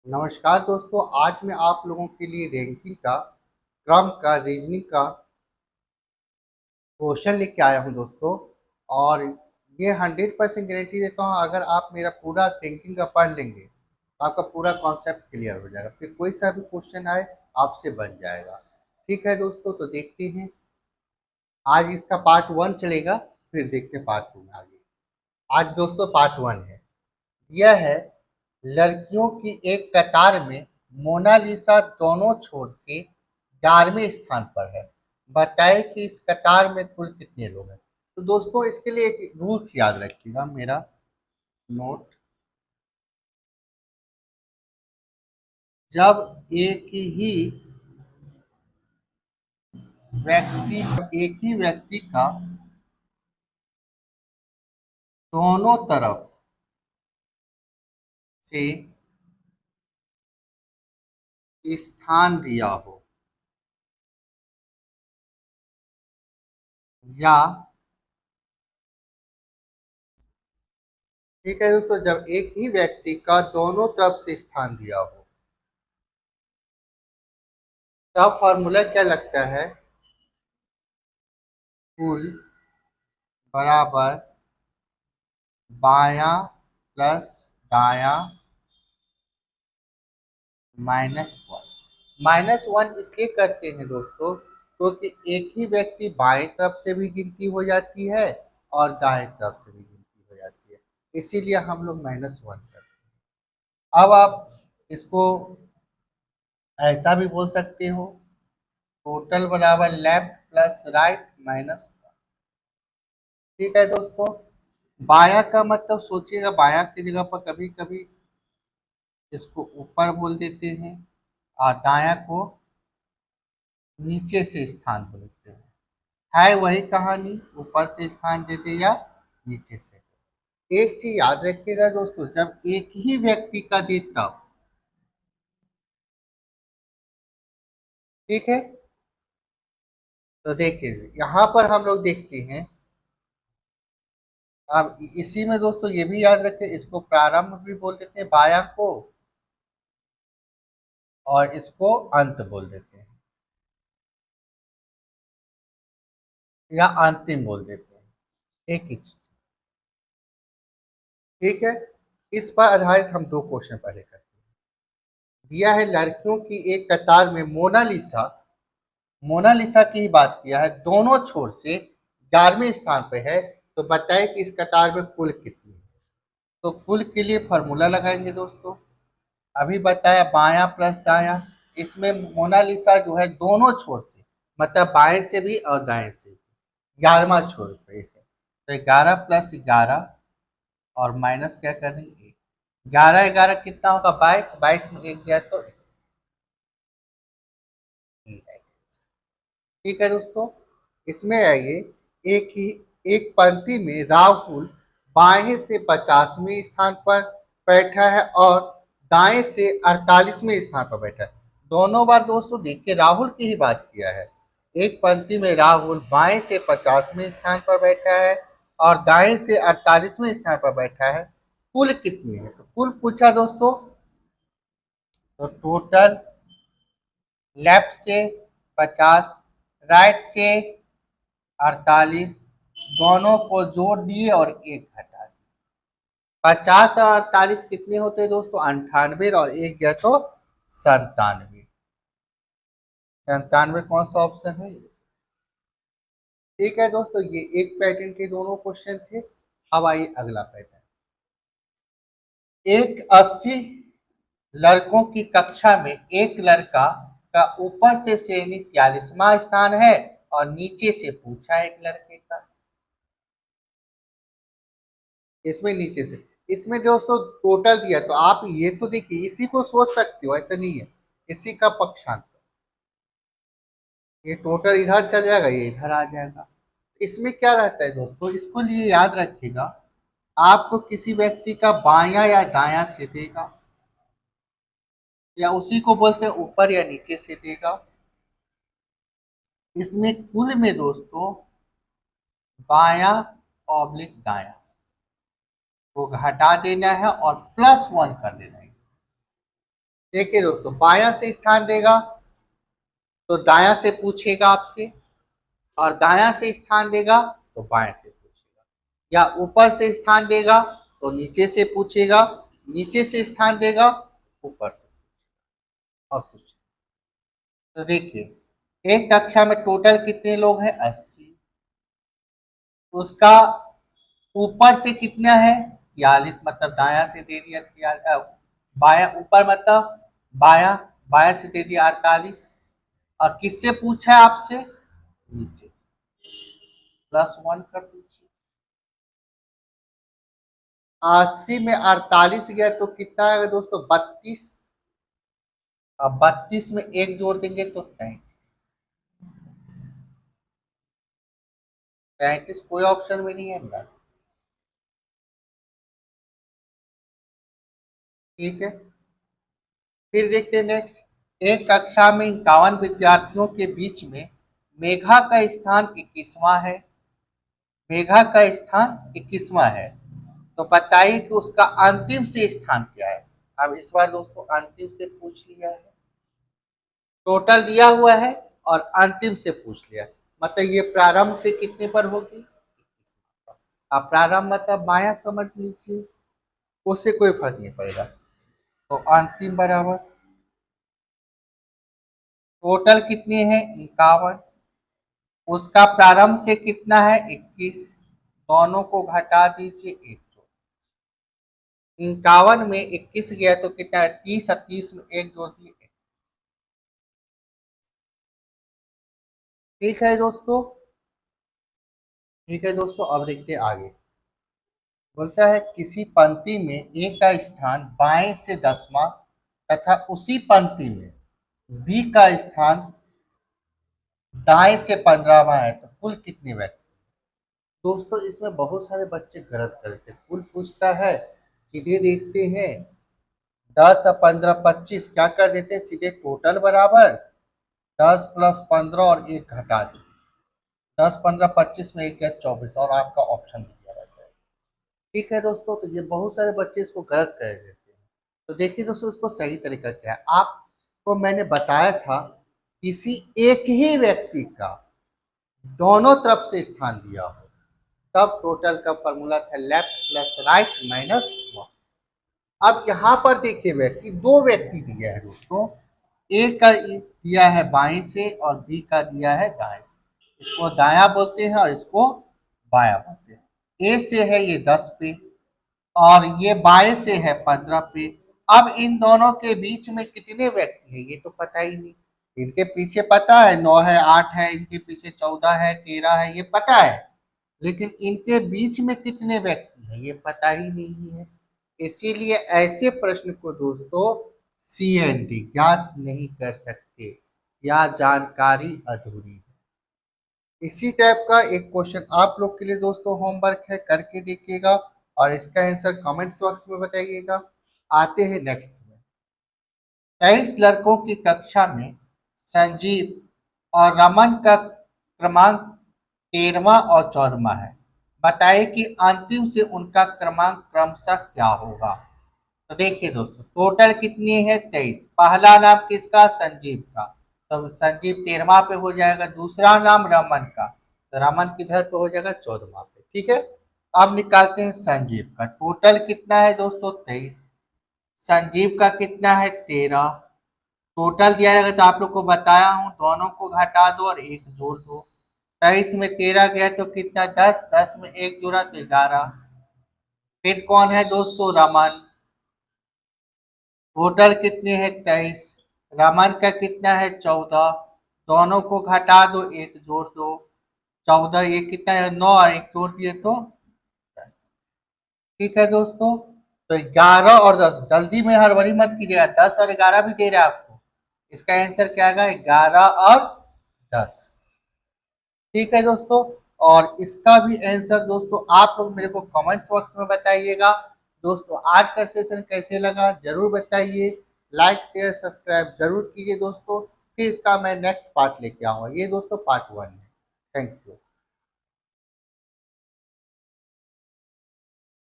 नमस्कार दोस्तों, आज मैं आप लोगों के लिए रैंकिंग का क्रम का रीजनिंग का क्वेश्चन लेके आया हूं दोस्तों। और ये 100% गारंटी देता हूं, अगर आप मेरा पूरा रैंकिंग का पढ़ लेंगे तो आपका पूरा कॉन्सेप्ट क्लियर हो जाएगा। फिर कोई सा भी क्वेश्चन आए आपसे बन जाएगा। ठीक है दोस्तों, तो देखते हैं। आज इसका पार्ट 1 चलेगा, फिर देखते हैं पार्ट 2 में आगे। आज दोस्तों पार्ट 1 है। यह है लड़कियों की एक कतार में मोनालिसा दोनों छोर से 11वें स्थान पर है। बताएं कि इस कतार में कुल कितने लोग हैं। तो दोस्तों इसके लिए एक रूल्स याद रखिएगा, मेरा नोट। जब एक ही व्यक्ति का दोनों तरफ से स्थान दिया हो, या ठीक है दोस्तों, जब एक ही व्यक्ति का दोनों तरफ से स्थान दिया हो, तब फॉर्मूला क्या लगता है? कुल बराबर बायां प्लस दायां -1। -1 इसलिए करते हैं दोस्तों क्योंकि एक ही व्यक्ति बाएं तरफ से भी गिनती हो जाती है और दाएं तरफ से भी गिनती हो जाती है, इसीलिए हम लोग -1 करते हैं। अब आप इसको ऐसा भी बोल सकते हो, टोटल बराबर लेफ्ट प्लस राइट -1। ठीक है दोस्तों। बायां का मतलब सोचिएगा, बायां की जगह पर कभी कभी इसको ऊपर बोल देते हैं और दायां को नीचे से स्थान बोलते हैं। है वही कहानी, ऊपर से स्थान देते या नीचे से। एक चीज याद रखिएगा दोस्तों, जब एक ही व्यक्ति का दे तब। ठीक है, तो देखिए यहाँ पर हम लोग देखते हैं। अब इसी में दोस्तों ये भी याद रखें, इसको प्रारंभ भी बोल देते हैं बायां को, और इसको अंत बोल देते हैं या अंतिम बोल देते हैं, एक ही चीज। ठीक है, इस पर आधारित हम दो क्वेश्चन पहले करते हैं। दिया है लड़कियों की एक कतार में मोनालिसा, मोनालिसा की ही बात किया है, दोनों छोर से 11वें स्थान पे है। तो बताएं कि इस कतार में कुल कितनी है। तो कुल के लिए फॉर्मूला लगाएंगे दोस्तों। अभी बताया बायां प्लस दायां। इसमें मोनालिसा जो है दोनों छोर से, मतलब बाएं से भी और दाएं से भी 11वां छोर पे है। तो 11 प्लस 11 और माइनस क्या कर देंगे 11, 11 कितना होगा 22, 22 में एक गया तो 1। ठीक है दोस्तों, इसमें आइए। एक पंक्ति में राहुल बाएं से 50वें स्थान पर बैठा है और दाएं से 48वें स्थान पर बैठा है। दोनों बार दोस्तों देखिए राहुल की ही बात किया है। एक पंक्ति में राहुल बाएं से 50वें स्थान पर बैठा है और दाएं से 48वें स्थान पर बैठा है। कुल कितनी है? तो कुल पूछा दोस्तों, तो टोटल लेफ्ट से 50, राइट से 48, दोनों को जोड़ दिए और एक घटा दिए। 50 और 48 कितने होते हैं दोस्तों? 98, और एक गया तो 97। 97 कौन सा ऑप्शन है? ठीक है दोस्तों, ये एक पैटर्न के दोनों क्वेश्चन थे। अब आइए अगला पैटर्न। एक 80 लड़कों की कक्षा में एक लड़का का ऊपर से श्रेणी 43वां स्थान है और नीचे से पूछा एक लड़के का। इसमें नीचे से, इसमें दोस्तों टोटल दिया, तो आप ये तो देखिए इसी को सोच सकते हो, ऐसा नहीं है। इसी का पक्षांतर, ये टोटल इधर चल जाएगा, ये इधर आ जाएगा। इसमें क्या रहता है दोस्तों, इसको लिए याद रखिएगा। आपको किसी व्यक्ति का बायां या दायां से देगा, या उसी को बोलते हैं ऊपर या नीचे से देगा। इसमें कुल में दोस्तों बायां ऑब्लिक दायां को हटा देना है और +1 कर देना है। देखिए दोस्तों, बायां से स्थान देगा तो दायां से पूछेगा आपसे, और दायां से स्थान देगा तो बाएं से पूछेगा, या ऊपर से स्थान देगा तो नीचे से पूछेगा, नीचे से स्थान देगा ऊपर से, और कुछ। तो देखिए, एक कक्षा में टोटल कितने लोग हैं? 80। उसका ऊपर से कितना है? 43, मतलब दाया से दे दिया, बाया ऊपर मतलब बाया, बाया से दे दिया 48। और किससे पूछा है आपसे? नीचे से, +1 कर दीजिए। 80 में 48 गया तो कितना आएगा दोस्तों? 32। अब 32 में एक जोड़ देंगे तो 33। 33 कोई ऑप्शन में नहीं है ना। ठीक है, फिर देखते हैं नेक्स्ट। एक कक्षा में 51 विद्यार्थियों के बीच में मेघा का स्थान 21वां है। मेघा का स्थान 21वां है, तो बताइए कि उसका अंतिम से स्थान क्या है। अब इस बार दोस्तों अंतिम से पूछ लिया है, टोटल दिया हुआ है और अंतिम से पूछ लिया है, मतलब ये प्रारंभ से कितने पर होगी? 21वां पर। अब प्रारंभ मतलब बाया समझ लीजिए, उससे कोई फर्क नहीं पड़ेगा। तो अंतिम बराबर टोटल कितने हैं? 51। उसका प्रारंभ से कितना है? 21। दोनों को घटा दीजिए, एक जोड़। 51 में 21 गया तो कितना है? 30। 30 में एक जोड़ दिए। ठीक है दोस्तों, ठीक है दोस्तों, अब देखते हैं आगे। बोलता है किसी पंक्ति में ए का स्थान बाएं से 10वां तथा उसी पंक्ति में बी का स्थान दाएं से 15वां है, तो कुल कितने व्यक्ति? दोस्तों इसमें बहुत सारे बच्चे गलत करते हैं। कुल पूछता है, सीधे देखते हैं 10 और 15 25, क्या कर देते हैं सीधे टोटल बराबर 10 + 15 और एक घटा दें। 10 15 25 में एक है 24, और आपका ऑप्शन दिया रहता है। ठीक है दोस्तों, तो ये बहुत सारे बच्चे इसको गलत कर देते हैं। तो देखिए दोस्तों, इसको सही तरीका क्या है, आपको मैंने बताया था किसी एक ही व्यक्ति का दोनों तरफ से स्थान दिया हो, तब टोटल का फॉर्मूला था लेफ्ट प्लस राइट माइनस 1। अब यहाँ पर देखिए, व्यक्ति दो व्यक्ति दिया है दोस्तों, ए का दिया है बाएं से और बी का दिया है दाएं से। इसको दाया बोलते हैं और इसको बाया बोलते हैं। ए से है ये 10 पे और ये बाएं से है 15 पे। अब इन दोनों के बीच में कितने व्यक्ति हैं ये तो पता ही नहीं। इनके पीछे पता है 9 है, 8 है, इनके पीछे 14 है, 13 है, ये पता है, लेकिन इनके बीच में कितने व्यक्ति हैं ये पता ही नहीं है। इसीलिए ऐसे प्रश्न को दोस्तों CND ज्ञात नहीं कर सकते, या जानकारी अधूरी है। इसी टाइप का एक क्वेश्चन आप लोग के लिए दोस्तों होमवर्क है, करके देखिएगा और इसका आंसर कमेंट्स बॉक्स में बताइएगा। आते हैं नेक्स्ट में। 23 लड़कों की कक्षा में संजीव और रमन का क्रमांक 13वां और 14वां है। बताइए कि अंतिम से उनका क्रमांक क्रमशः क्या होगा। तो देखिए दोस्तों, टोटल कितनी है? 23। पहला नाम किसका? संजीव का, तो संजीव 13वां पे हो जाएगा। दूसरा नाम रमन का, तो रमन किधर पे हो जाएगा? 14वां पे। ठीक है, अब निकालते हैं संजीव का। टोटल कितना है दोस्तों? 23। संजीव का कितना है? 13। टोटल दिया रहेगा तो आप लोग को बताया हूं, दोनों को घटा दो और एक जोड़ दो। 23 में 13 गया तो कितना? 10। 10 में एक जोड़ा तो 11। फिर कौन है दोस्तों? रमन। टोटल कितने हैं? 23। रमन का कितना है? 14। दोनों को घटा दो, एक जोड़ दो। 14 एक कितना है? 9, और एक जोड़ दिए तो 10। ठीक है दोस्तों, तो 11 और 10, जल्दी में हड़बड़ी मत कीजिएगा, 10 और 11 भी दे रहा है आपको। इसका आंसर क्या आएगा? 11 और 10। ठीक है दोस्तों, और इसका भी आंसर दोस्तों आप लोग मेरे को कमेंट्स बॉक्स में बताइएगा। दोस्तों आज का सेशन कैसे लगा जरूर बताइए, लाइक शेयर सब्सक्राइब जरूर कीजिए दोस्तों। फिर इसका मैं नेक्स्ट पार्ट लेके आऊंगा। ये दोस्तों पार्ट 1 है। Thank you.